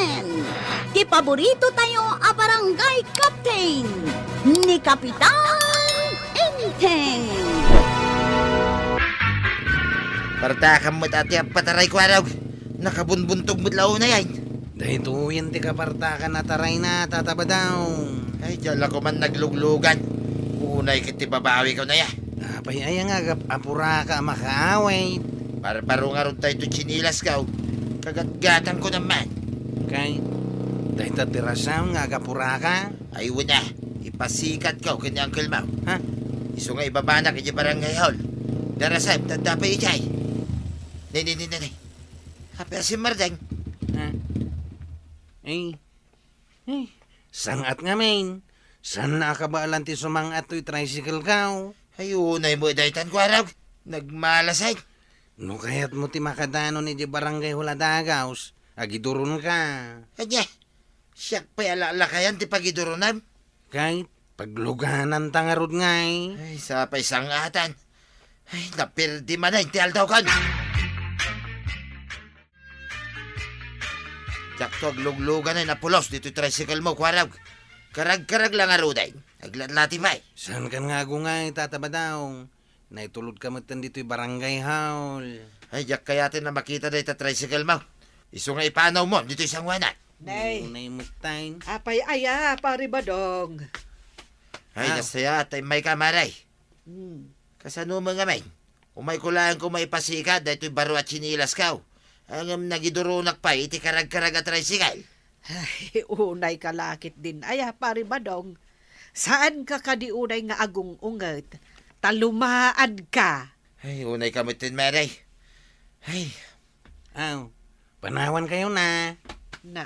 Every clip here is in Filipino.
Captain! Ti paborito tayo a barangay captain ni Kapitan Enteng! Partakan mo't ati ang pataray ko araw. Nakabunbuntog mo't lao na yan. Dahil tuyan ti kapartakan na taray na tatabadaw. Ay, dyan ko man nagluglugan. Unay kiti babawi ko na ya. Apay ay nga apura ka makaaway. Paro nga ron tayo to chinilas ka. Kagatgatan ko naman. Kay, dahil tatirasam nga apura ka. Ay, wala. Ipasikat ka kanya Uncle Mau. Ha? Iso nga ibaba na kanya barangay hall. Darasay, tanda pa ichay. Nay. Haper si Mardeng. Ha? Ay, sangat nga main. San nakabaalan ti sumangat to'y tricycle ka? Ay, unay mo daytan ko araw. Nagmalasay. No kaya't mo ti makadano ni di barangay Huladagaws. Agidurun ka. Kanya, siyak pa alalakayan ti pagidurunan. Kahit pagluganan tangarod ngay. Ay, sa pa isang atan. Ay, napirdi man na, ti aldaw kan. Sakto agluglugan ay napulos dito tricycle mo, kwarag. Karag-karag lang aruday. Aglatlati may. San kan nga ngay tatabadaw? Naitulod ka matan dito'y barangay hall. Ay, yak kayatin na makita na ita tricycle mo. Iso nga ipanaw mo, dito isang wanan. Nay, Unay mutain. apay aya, pari badong. Ay, Ah. nasaya at may kamaray. Kasano mga may? Umay ko lang kung may pasikat, dahil baro at sinilas ka. Ang nagidurunak pa, iti karag-karag at tricycle. Ay, unay kalakit din. Aya, pari badong. Saan ka kadiunay nga agong unget? Talumaan ka. Ay, unay kamutin, Mary. Ay, Aw, panawan kayo na. Na,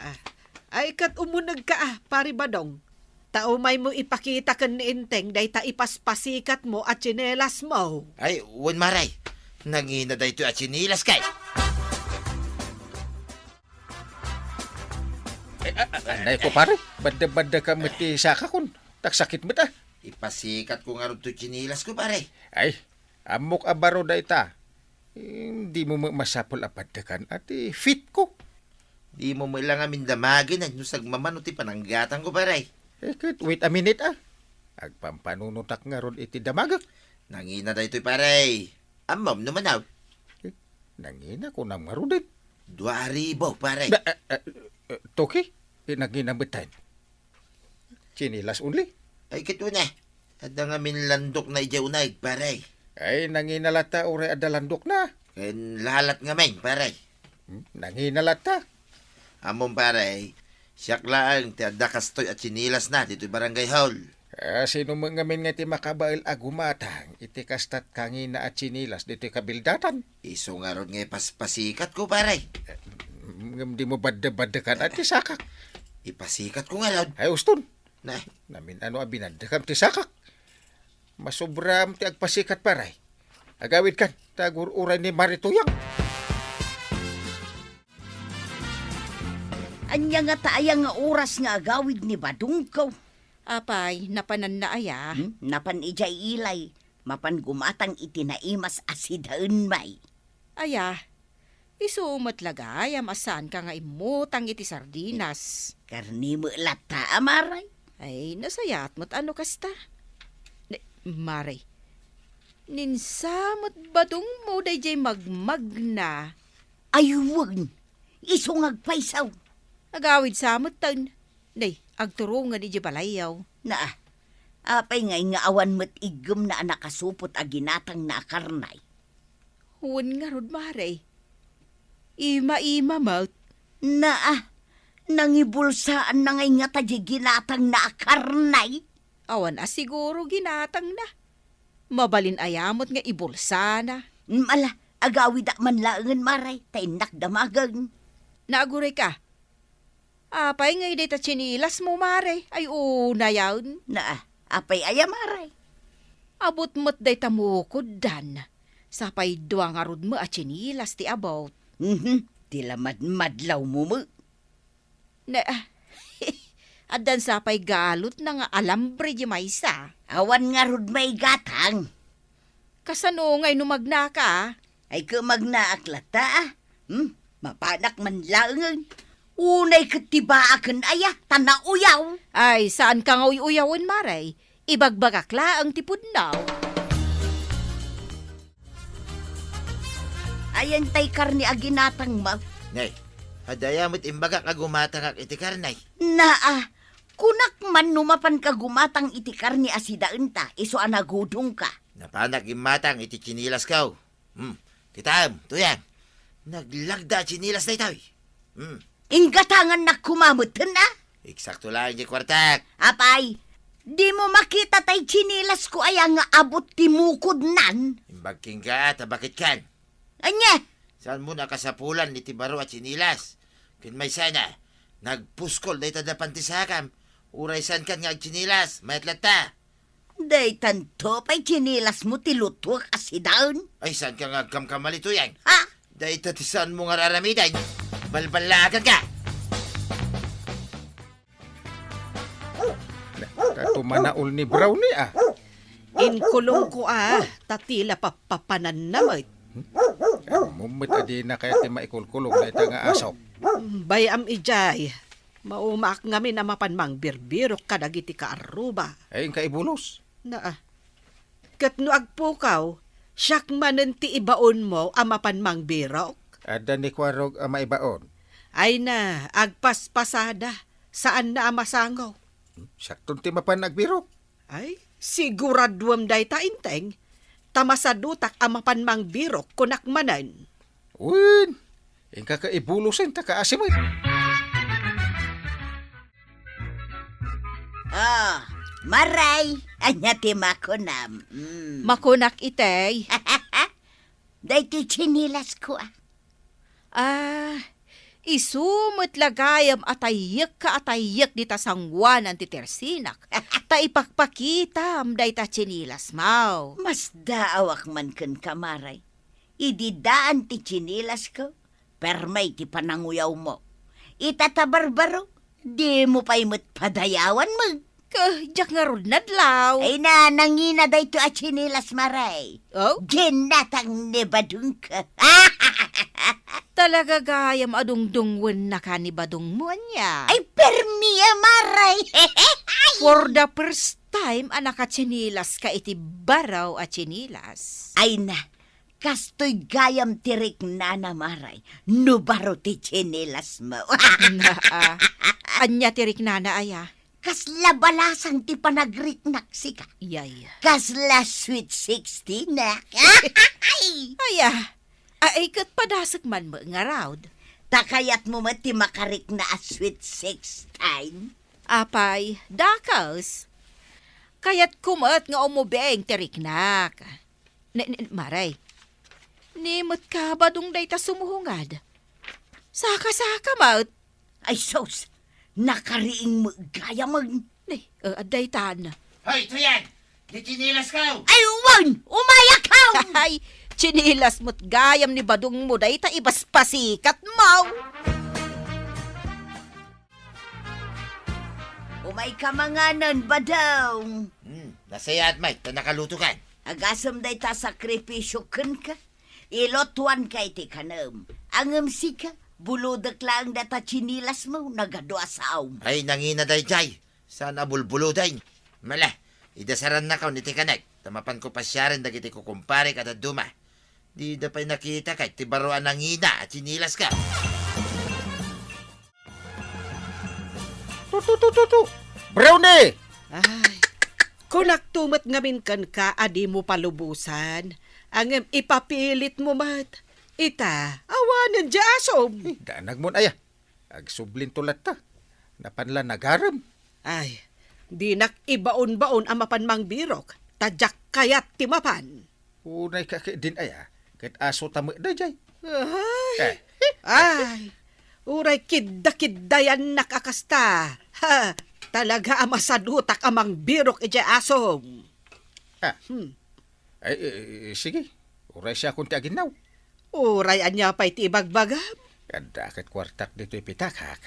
ay kat umunag ka pari badong. Taumay mo ipakita kan ni Inteng, day ta ipaspasikat mo at tsinelas mo. ay, uwan maray. Nangina da ito at sinilas kay. Anay ko pare, bada-bada ka mati saka kun. Taksakit mo ta. Ipasikat ko nga rin ito sinilas ko, pare. Ay, amok abaro da ita. Hindi mo masapol apadakan at fit ko. Di mo mo lang amin damagin at nusag mamanuti pananggatan ko, pare. Wait a minute ah. Agpampanunutak nga ron iti damagak. Nangina da ito, pare. Amam naman na. Nangina ko nang marudit. 2,000, pare. Toki, naginabitan. Chinilas only. Ay, kito na. At ang amin landok na ijaunay, pare. Ay, nanginalata ure adalandok na. Ken lalat nga men, pare. Nanginalata. Amon, pare. Siyak lang, ti adda kastoy at sinilas na dito barangay hall. Sino mga min nga ti makabail agumatang iti kastat kangina at chinilas dito kabildatan. Iso nga ron nga paspasikat ko, pare. Di mo badda-baddakan at tisakak. Ipasikat ko nga ron. Ay uston, Na, namin ano abinadakam tisakak. Masobram ti agpasikat paray. Agawid kan, tagur-uray ni Marituyang. Anya nga taayang nga oras nga agawid ni Badung ko. Apay, napanan na aya. Napan ijay ilay, mapan gumatang itinaimas asidaen may. Aya, isumot lagay, amasan ka nga imutang iti sardinas. Karni mo lata amaray. Ay, nasayat mo't ano kasta. Maray, ninsamot badong mo dayjay magmagna. Ayuwag, isong agpaisaw. Agawid samot tan. Nay, agturungan iti balayaw. Na, apay ngay nga awan mo't igom na nakasupot a ginatang na karnay. Huwag nga rod, maray. Ima-ima mo't. Na, nangibulsaan na ngay nga tadya ginatang na karnay. Awan siguro ginatang na. Mabalin ayamot nga ibulsa na. Mala, agawid man laangan maray, tainak damagang. Naaguray ka. Apay ngay data chinilas mo, mare. Ay, una yawn. Na, apay ayamaray. Abot mo't day tamukod dan. Sapay duwang arod mo at chinilas ti about. Tilamad madlaw mo mo. Na, adan sapay galot na nga alambre di maysa. Awan nga rod may gatang. Kasano ngay numagna ka? Ay kumagnaak lata. Mapanak man laangan. Unay katibaakan aya, tanauyaw. Ay, saan ka nga uyawon, Maray? Ibagbagakla ang tipod now. Ayan tay karni aginatang ma. Nay, hadayamot imbaga kagumata kag iti karnay. Naa, kunak man numapan ka gumatang iti karni asidaan ta, iso anagudong ka. Napanak imatang iti chinilas kaw. Kitam, tuyang. Naglagda chinilas na itaw. Inggatangan na kumamutan na. Eksakto lang di kwartak. Apay, di mo makita tay chinilas ko aya nga abot timukod nan. Imbagking ka at bakit kan? Anya, Saan mo nakasapulan ni Tibaro at Chinilas? Kun may sana, nagpuskol dahi tada pantisakam. Uray san kan nga Chinilas, mayatlat ta. day tanto pa'y chinilas mo tilutwak asidaon. Ay san ka nga kamkamalito yan? Ha? Dahi tatisan mo nga raramidan. Balbalagan ka. Katumanaol ni Brownie Inkulong ko tatila papapanan namit. Mumit adi na kaya ti maikulkulong na ita nga asok. Bayam ijay, maumak ngamin na mapanmang birbirok kadagiti ka aruba. Ay, kaibulos. Kat no agpukaw, siyak manen ti ibaon mo amapanmang birok. Ada ni Kwarog maibaon. Ay na, agpaspasada, saan na amasangaw? Sakton ti mapan nagbirok. Ay, siguraduam day ta inteng, tamasadutak amapanmang birok kunak manan. Uwin, ingka kaibulosin ta kaasimit. Maray, anya ti makunam. Makunak itay. Day ti chinilas ko Isumot lagayam atayak ka atayak di ta sangwanan ti tersinak. Ta ipakpakitam day ta chinilas mau. Mas daawak man ken kamaray. Ididaan ti chinilas ko, permay ti pananguyaw mo. Itatabarbaro, di mo pa imot padayawan mo. Kahjak nga rod nadlaw. Ay na, nangina day to a chinilas maray. Oh, Ginatang nebadung ka. talaga gayam adungdungwen na kanibadong mo niya. Ay, permiya maray. For the first time, anak at chinilas ka iti baraw at chinilas. Ay na, kastoy gayam tirik na maray. Nubaro ti chinilas mo. Anya tirik na aya. Kasla balasang ti panagriknak sika. Yay. Kasla sweet 16 na. Ay, kat padasak man mo nga raud. Takayat mo mati makarik na a sweet 6 time. Apay, dakaos. Kaya't kumat nga umubeng teriknak. Maray, nimot ka ba dung day ta sumuhungad? Saka-saka maut. Ay sos, nakariing mo gaya mo. Aday tan. Hoy, tuyang! Di Chinilas kaw! Ay wan, umayak ka! Ay, chinilas mo't gayam ni badung mo day ta ibaspasikat mo. Umay ka manganan ba daw? Nasaya at may, nakaluto kan. Agasam day ta sakripisyo kan ka. Ilotuan ka iti kanam. Angam sika, buludak lang data chinilas mo, nagadwa sa aum. Ay, nangina day jay. Sana bulbulo day. Mala, idasaran na kaw niti kanak. Tamapan ko pa siya rin dagiti ko kumpare kada duma. Di da pa'y nakita kay tibaruan ng ina at Chinilas ka. Tu. Brownie! Ay, kunak tumat ngamin kan ka, adi mo palubusan. Ang ipapilit mo mat. Ita, awanan dya asom. Daanag mo aya. Agsublin tulat ta. Napanla nagaram. Ay, di nak ibaon-baon ang mapanmang birok. Tadyak kayat timapan. Unay din aya. Kahit aso tamo na jay. Ay, uray kidda-kiddayan nakakasta. Ha, talaga amasadutak amang birok ija asom. Ay, sige. Uray siya kung ti aginaw. Uray anya pa'y tibagbagam. Kada kat kwartak dito ipitak ha.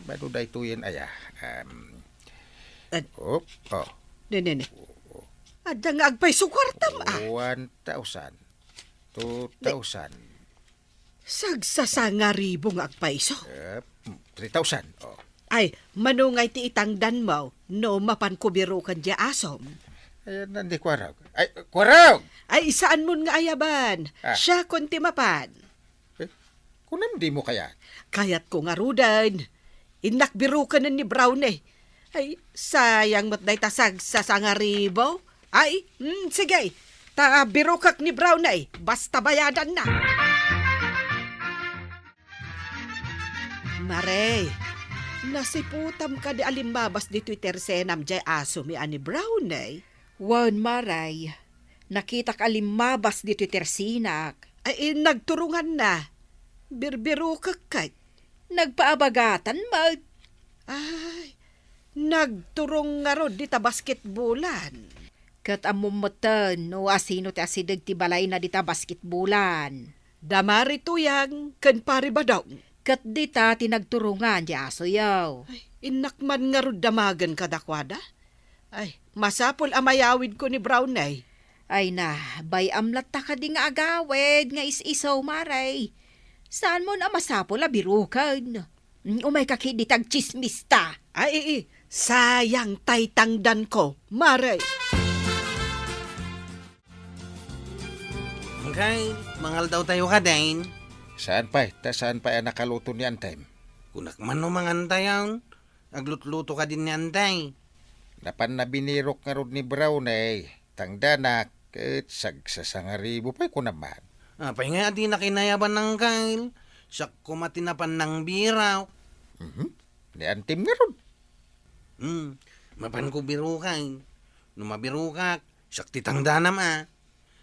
Bado da ito yan aya. Nene. Adda nga agpay sukwartam 1,000. 2,000. Sagsasanga ribong agpaiso. 3,000. Oh. Ay, manungay ti itangdan mo, no mapan kubiro kan di asom. Ayan, nandi kwarag. Ay, kwarag! Ay, saan mo nga ayaban? Ah. Siya kunti mapan. Kunam di mo kaya. Kayat ko nga rudan. Inakbiro ka na ni Brown eh. Ay, sayang mo't day tasag sa sangaribo. Ay, sige. Biro kak ni Brown eh. Basta bayadan na. Mare, nasiputam ka di alimbabas di Twitter senam jay aso mi ani Brown eh. Wan maray, nakita ka limabas dito tersinak. Ay, nagturungan na. Birbiro kakay. Nagpaabagatan mo. Ay, nagturong nga rod di ta basketbolan. Kat amumatan no asino ti asidag ti balay na dita basketbulan. Damari tuyang, kan pari ba daw? Kat dita tinagturungan di aso yaw. Ay, inakman nga rod damagan kadakwada. Ay, masapol amayawid ko ni Brown ay. Ay na, bayam latta ka di nga agawid nga is-isaw maray. Saan mo na masapol abirukan? Umay kakiditag chismista. Ay, sayang taytangdan ko, maray. Kay, mangal daw tayo ka din. Saan pa? Saan pa nakaluto ni Antay? Kunak man no mangantayan. Aglutluto ka din ni Antay. Napan na binirok nga rod ni Brown eh. Tangdanak, sagsasangaribo pa ko naman. Apay nga di nakinayaban ng kail. Siya kumatinapan ng biraw. Ni Antim nga rod. Mapan ko biro kay. Numabiro ka, siya titangda nama.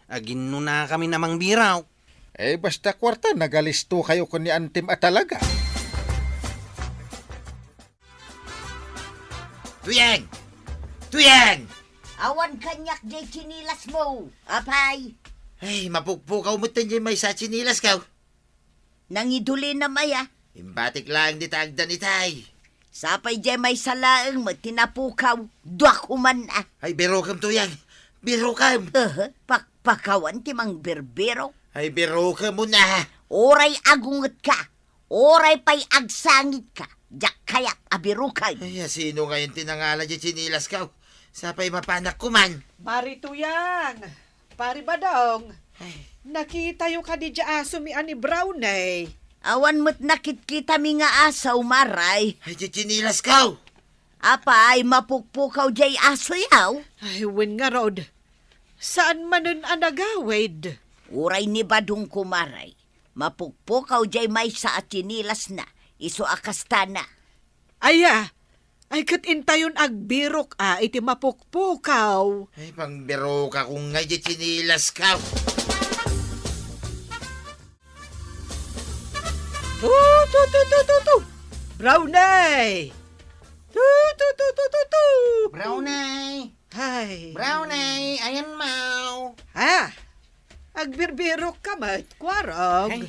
Agin no na kami namang biraw. Eh, basta kwarta, nagalisto kayo ko ni Antim at talaga. Tuyeng! Tuyeng! Awan kanyak jay chinilas mo. Apay, Ay, mapukpukaw mo tanyo may sa chinilas ka. nangiduli na maya. Imbatik lang di tagdan itay. Sapay jay may salaang mo tinapukaw. Duakuman na. Ay, biro kam tuyeng. Biro kam. Pakpakawan ti mang berbero. Ay, biro kam mo na. Oray agunget ka. Oray pa'y agsangit ka. Jak kayak abirukay. Ay, sino ngayon tinangala di chinilas ka? Sapay mapanak ko man. Mari tuyang, pari ba daw? Nakita yung kadidya aso mi ani Brown eh. Awan mo't nakit-kita mi nga asaw maray. Ay, di chinilas ka. Apay, mapukpukaw jay aso yaw. Ay, win nga rod. Saan man nun anagawid? Uray ni badong kumaray. Mapukpukaw jay may sa atinilas na. Iso akastana. Aya, ay kat intayon agbirok iti mapukpukaw. Ay, pang biro ka kung nga di chinilas ka. Tu. Brownay! Tu. Brownay! Ay. Brownay! Ayan mau! Ha? Agbirbirok ka mat, kwarog. Ay,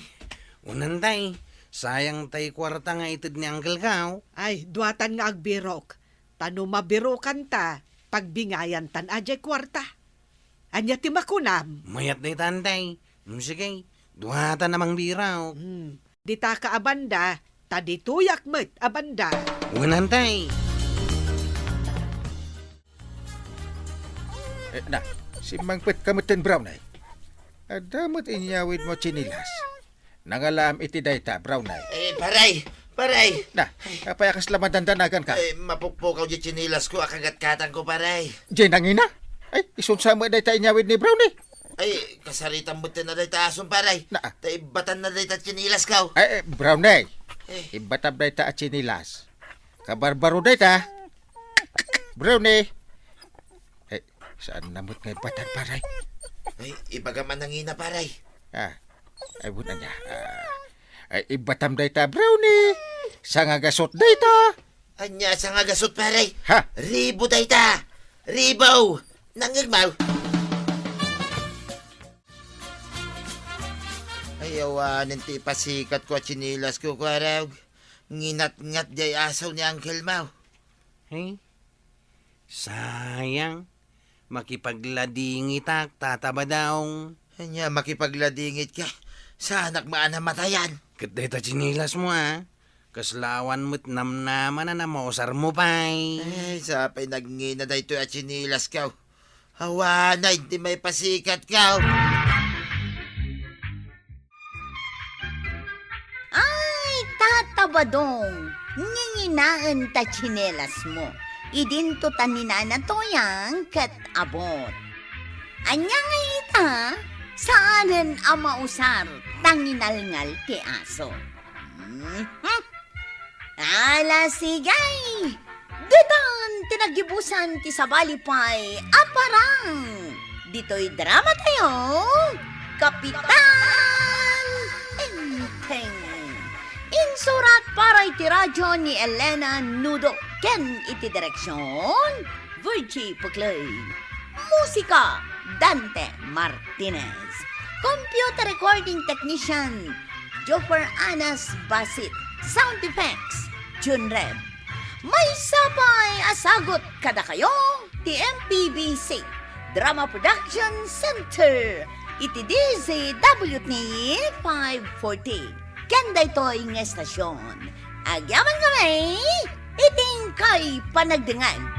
unantay. Sayang tay kwarta nga itid ni Uncle Kao. Ay, duwatan nga agbirok. Tano mabirokan ta, pagbingayan tan ajay kwarta. Anya ti makunam. Mayat na itantay. Sige, duhata namang biraw. Di ta ka abanda, tadi tuyak met abanda. Unantay. Na, si Mangpet kamutin Brown eh. Adamot inyawid mo chinilas. Nangalam iti dayta, Brown eh. Eh, paray. Na, apay akas laman dandanagan ka. Ay, mapukpukaw di chinilas ko, akagat-katang ko, paray. Diyan nangina. Ay, isunsa mo dayta inyawid ni Brown eh. Ay, kasaritan mo na dayta ason, paray. Na. Tay, batan na dayta chinilas ka. Ay, Brown eh. Eh. Ibatab dayta at chinilas. Kabarbaro dayta. Brown eh. Ay, saan namot ngay batan paray? Ay, ibagaman ng ina, paray. Ay, buta niya. Ay, ibatam dayta, Brownie. Sangagasot dayta. Anya, sa nga gasot, paray. Ha? Ribo dayta. Ribo. Nangigmaw. Ayawanin ti pasikat ko at chinilas ko, kwarag. Nginat-ngat jay asaw ni Uncle Mau. Hey, sayang. Makipagladingit tataba daw. Anya, makipagladingit ka. Sa anak maanamatayan. Kat dayta chinilas mo Kaslawan mo't namnaman na mausar mo pa'y. Ay, sapay nagngina da ito at sinilas ka. Hawana, hindi may pasikat ka. Ay, tatabadong. Nginginaan ta tsinelas mo. Idinto tanina na toyang kat abot. Anya nga ita, saanan ang mausar tanginalngal ti aso. Ala sigay! Dadan tinagibusan ti sabalipay aparang! Dito'y drama tayo, Kapitan Enteng! Insurat para iti radyo ni Elena Nudo ken iti direksyon Virgie Puclay. Musika Dante Martinez. Computer recording technician Joffer Anas Basit. Sound effects June Reb. May sabay asagot kada kayo ti MPBC Drama Production Center iti DZWT 540. Kanda ito'y ng estasyon. Agyaman kami, iting kay panagdingan.